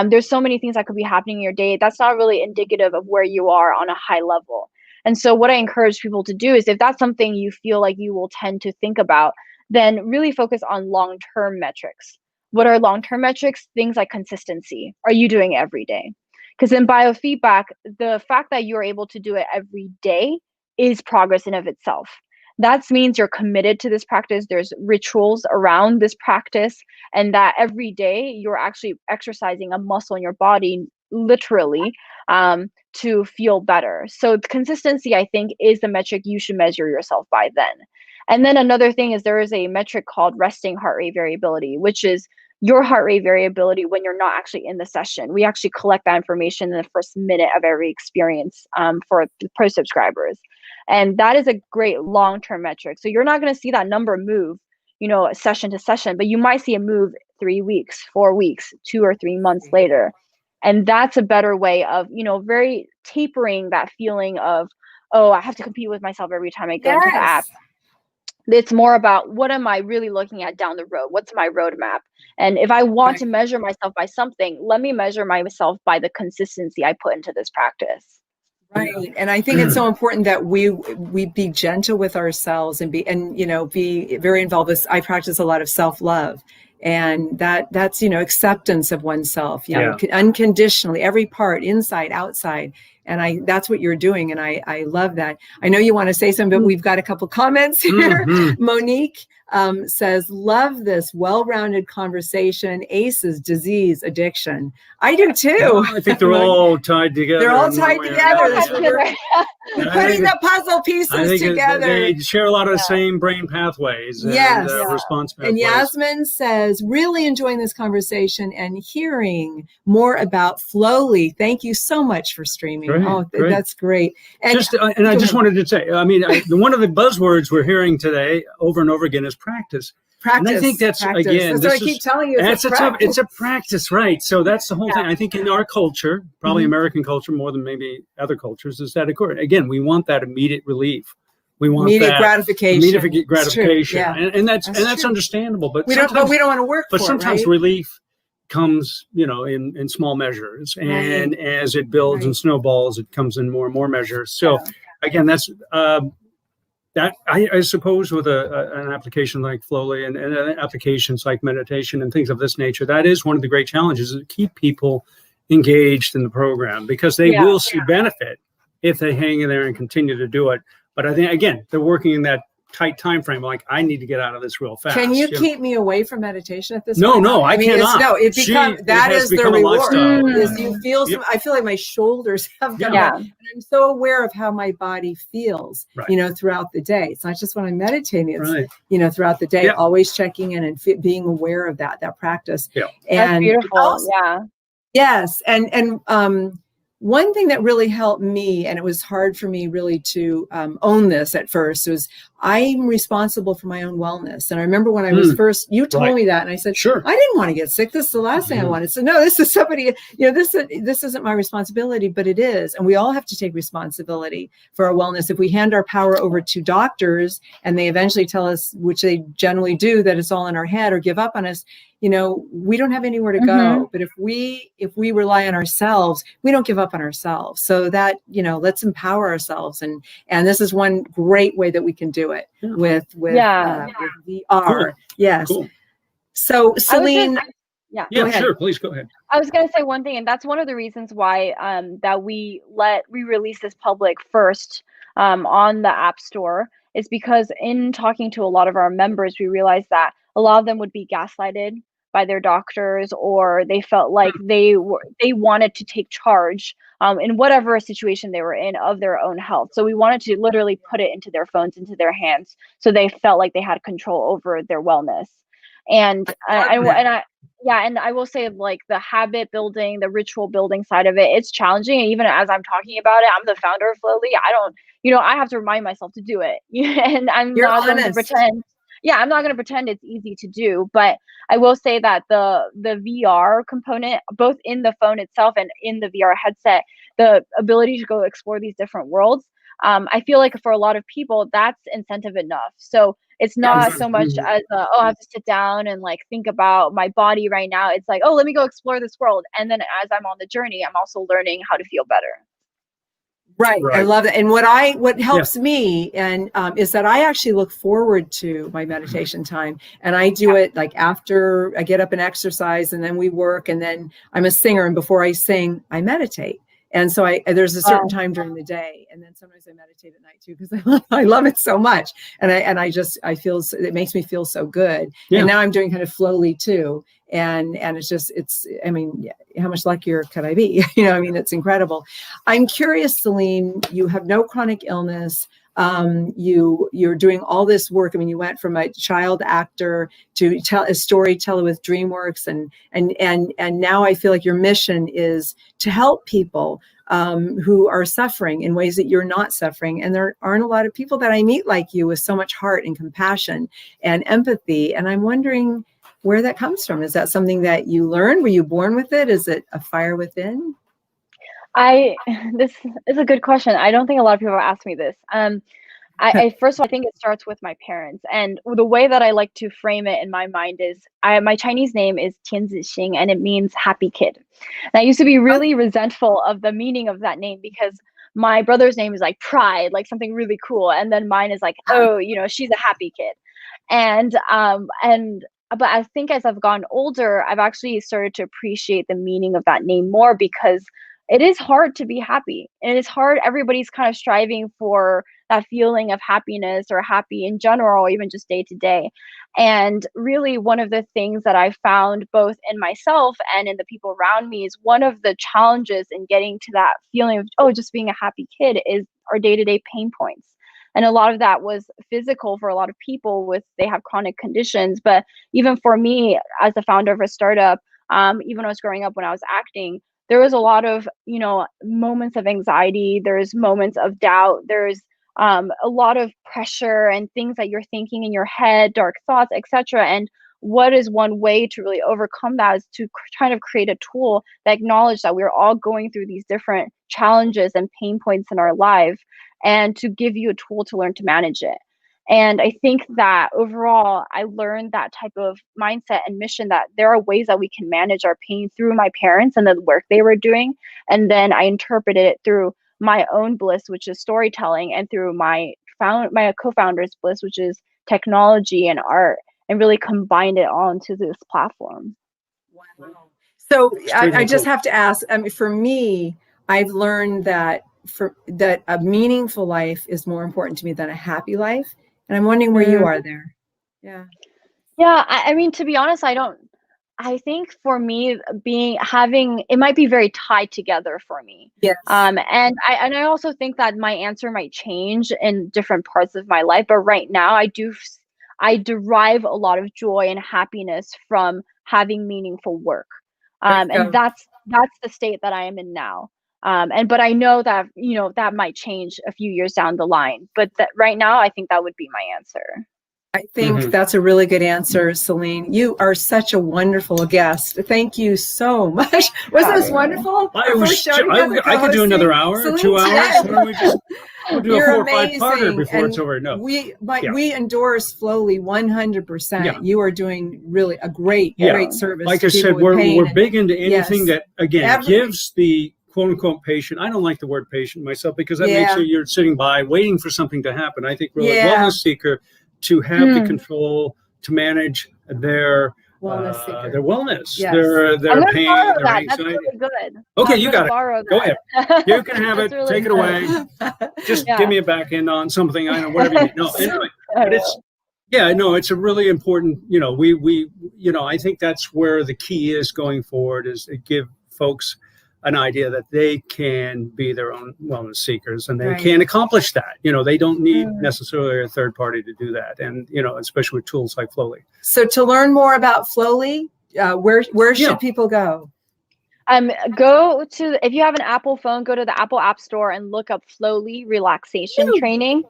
There's so many things that could be happening in your day. That's not really indicative of where you are on a high level. And so what I encourage people to do is, if that's something you feel like you will tend to think about, then really focus on long-term metrics. What are long-term metrics? Things like consistency. Are you doing it every day? Because in biofeedback, the fact that you're able to do it every day is progress in of itself. That means you're committed to this practice. There's rituals around this practice, and that every day you're actually exercising a muscle in your body, literally, to feel better. So consistency, I think, is the metric you should measure yourself by then. And then another thing is, there is a metric called resting heart rate variability, which is your heart rate variability when you're not actually in the session. We actually collect that information in the first minute of every experience for the pro subscribers. And that is a great long-term metric. So you're not going to see that number move, session to session, but you might see a move 3 weeks, 4 weeks, 2 or 3 months later. And that's a better way of, very tapering that feeling of, oh, I have to compete with myself every time I go into the app. It's more about, what am I really looking at down the road? What's my roadmap? And if I want to measure myself by something, let me measure myself by the consistency I put into this practice. Right. And I think it's so important that we be gentle with ourselves and be very involved with, I practice a lot of self-love, and that's, acceptance of oneself, unconditionally, every part, inside, outside. And that's what you're doing. And I love that. I know you want to say something, but we've got a couple comments here. Mm-hmm. Monique says, love this well-rounded conversation. ACEs, disease, addiction. I do too. Well, I think they're all tied together. They're all tied together. Putting the puzzle pieces together. They share a lot of the same brain pathways and response pathways. And Yasmin says, really enjoying this conversation and hearing more about Flowly. Thank you so much for streaming. Great. That's great. And I just wanted to say, one of the buzzwords we're hearing today over and over again is practice. Practice. And I think that's practice. Again, that's what I keep telling you. It's a practice, right? So that's the whole thing. I think in our culture, probably American culture more than maybe other cultures, is that again, we want that immediate relief. We want immediate gratification. Immediate gratification, and that's understandable. But we don't want to work. But sometimes relief comes, in small measures, and as it builds and snowballs, it comes in more and more measures. So again, that's. That I suppose with an application like Flowly and applications like meditation and things of this nature, that is one of the great challenges, is to keep people engaged in the program, because they will see benefit if they hang in there and continue to do it. But I think, again, they're working in that tight time frame. Like, I need to get out of this real fast. Can you keep me away from meditation at this point? No, I cannot. That is the reward. Is you feel I feel like my shoulders have gone up. And I'm so aware of how my body feels, throughout the day. It's not just when I'm meditating, it's throughout the day, always checking in and being aware of that practice. Yeah. And that's beautiful. Also, yes. And one thing that really helped me, and it was hard for me really to own this at first, was I'm responsible for my own wellness. And I remember when I was first, you told me that, and I said, sure, I didn't want to get sick. This is the last thing I wanted. So no, this is somebody, this isn't my responsibility, but it is. And we all have to take responsibility for our wellness. If we hand our power over to doctors and they eventually tell us, which they generally do, that it's all in our head or give up on us, we don't have anywhere to go. But if we rely on ourselves, we don't give up on ourselves. So that, let's empower ourselves. And this is one great way that we can do it with VR. Cool. Yes. Cool. So Celine, sure. Please go ahead. I was going to say one thing, and that's one of the reasons why that we release this public first on the App Store, is because in talking to a lot of our members, we realized that a lot of them would be gaslighted by their doctors, or they felt like they wanted to take charge in whatever situation they were in of their own health. So we wanted to literally put it into their phones, into their hands, so they felt like they had control over their wellness. And I will say, like, the habit building, the ritual building side of it, it's challenging. And even as I'm talking about it, I'm the founder of Flowly. I have to remind myself to do it, and I'm not going to pretend. Yeah, I'm not going to pretend it's easy to do, but I will say that the VR component, both in the phone itself and in the VR headset, the ability to go explore these different worlds, I feel like for a lot of people, that's incentive enough. So it's not so much as oh, I have to sit down and like think about my body right now. It's like, oh, let me go explore this world. And then as I'm on the journey, I'm also learning how to feel better. Right. I love it. And what helps me and is that I actually look forward to my meditation time, and I do it like after I get up and exercise, and then we work, and then I'm a singer, and before I sing, I meditate. And so there's a certain time during the day, and then sometimes I meditate at night too, because I love it so much. And I feel it makes me feel so good. Yeah. And now I'm doing kind of Flowly too. And I mean, how much luckier could I be? I mean, it's incredible. I'm curious, Celine, you have no chronic illness. You're doing all this work. I mean, you went from a child actor to a storyteller with DreamWorks, and now I feel like your mission is to help people who are suffering in ways that you're not suffering. And there aren't a lot of people that I meet like you with so much heart and compassion and empathy. And I'm wondering where that comes from. Is that something that you learned? Were you born with it? Is it a fire within? This is a good question. I don't think a lot of people have asked me this. First of all, I think it starts with my parents, and the way that I like to frame it in my mind is, my Chinese name is Tianzixing, and it means happy kid. And I used to be really resentful of the meaning of that name, because my brother's name is like Pride, like something really cool, and then mine is like, oh, she's a happy kid, but I think as I've gotten older, I've actually started to appreciate the meaning of that name more, because it is hard to be happy. And it's hard. Everybody's kind of striving for that feeling of happiness, or happy in general, or even just day to day. And really, one of the things that I found both in myself and in the people around me is one of the challenges in getting to that feeling of, oh, just being a happy kid, is our day-to-day pain points. And a lot of that was physical for a lot of people they have chronic conditions. But even for me, as the founder of a startup, even when I was growing up, when I was acting, there was a lot of, moments of anxiety. There's moments of doubt. There's a lot of pressure and things that you're thinking in your head, dark thoughts, etc. And what is one way to really overcome that is to kind of create a tool that acknowledges that we're all going through these different challenges and pain points in our life, and to give you a tool to learn to manage it. And I think that overall, I learned that type of mindset and mission, that there are ways that we can manage our pain through my parents and the work they were doing. And then I interpreted it through my own bliss, which is storytelling, and through my co-founder's bliss, which is technology and art, and really combined it all into this platform. Wow. So I just have to ask, I mean, for me, I've learned that that a meaningful life is more important to me than a happy life. And I'm wondering where you are there. Yeah. Yeah. I mean, to be honest, I think for me, it might be very tied together for me. Yes. And I also think that my answer might change in different parts of my life. But right now, I derive a lot of joy and happiness from having meaningful work. And that's the state that I am in now. But I know that, that might change a few years down the line. But right now, I think that would be my answer. I think that's a really good answer, Celine. You are such a wonderful guest. Thank you so much. Wasn't this wonderful? I could do another hour, Celine, 2 hours. We'll do a 4 or 5 parter before it's over. No, we endorse Flowly 100%. Yeah. You are doing really a great service. Like I said, we're big into anything that, again, gives the quote unquote patient. I don't like the word patient myself, because that makes you're sitting by waiting for something to happen. I think really wellness seeker to have the control to manage their wellness, their pain, their anxiety. That's really good. Okay, you got it. Go ahead. You can have it. Really Take it away. Just give me a back end on something. I know, whatever you need. No, anyway, but it's a really important. I think that's where the key is going forward, is to give folks an idea that they can be their own wellness seekers, and they can accomplish that. They don't need necessarily a third party to do that. And, especially with tools like Flowly. So to learn more about Flowly, where should people go? If you have an Apple phone, go to the Apple App Store and look up Flowly Relaxation Training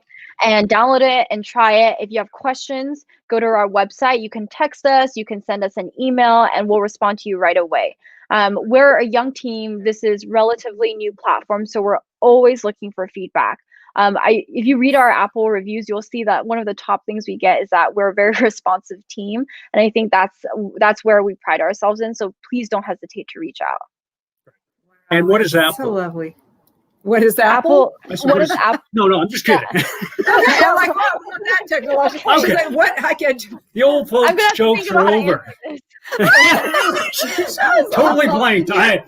and download it and try it. If you have questions, go to our website. You can text us, you can send us an email, and we'll respond to you right away. We're a young team. This is relatively new platform, so we're always looking for feedback. If you read our Apple reviews, you'll see that one of the top things we get is that we're a very responsive team. And I think that's where we pride ourselves in. So please don't hesitate to reach out. And what is Apple? So lovely. What is Apple? What is Apple? No, I'm just kidding. Okay, I'm like, oh, we're not that technological. Okay. She's like, what? I can't. The old folks jokes are over. Totally blanked. Bad.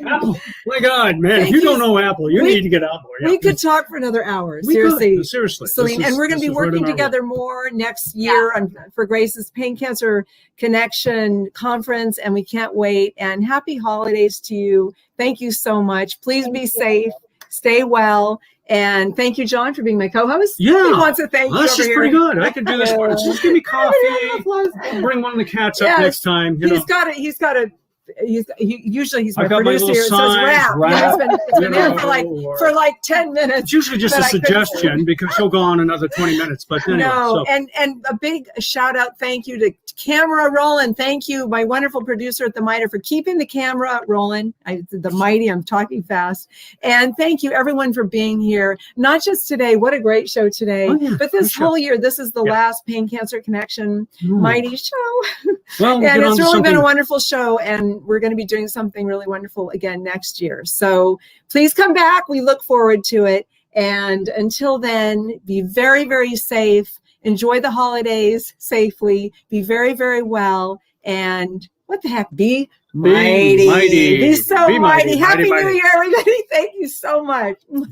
Apple. My God, man! If you don't know Apple, you need to get Apple. Yeah. We could talk for another hour. Seriously, Celine, and we're going to be working together more next year for Grace's Pain Cancer Connection Conference, and we can't wait. And happy holidays to you. Thank you so much. Please be safe. Stay well. And thank you, John, for being my co-host. Yeah. He wants to thank you. This is pretty good. I can do this. Just give me coffee. I'll bring one of the cats up next time. He's usually he's my producer. It says wrap. It's been there for like 10 minutes. It's usually just a suggestion because he'll go on another 20 minutes. But anyway, and a big shout out, thank you to camera rolling. Thank you, my wonderful producer at the Mitre, for keeping the camera rolling. The Mighty, I'm talking fast. And thank you everyone for being here. Not just today, what a great show today, but this whole year. This is the last Pain Cancer Connection Mighty show. Well, and it's really been a wonderful show, and we're going to be doing something really wonderful again next year. So please come back. We look forward to it. And until then, be very, very safe. Enjoy the holidays safely. Be very, very well. And what the heck? Be mighty. Be so mighty. Happy New Year, everybody. Thank you so much. Woo!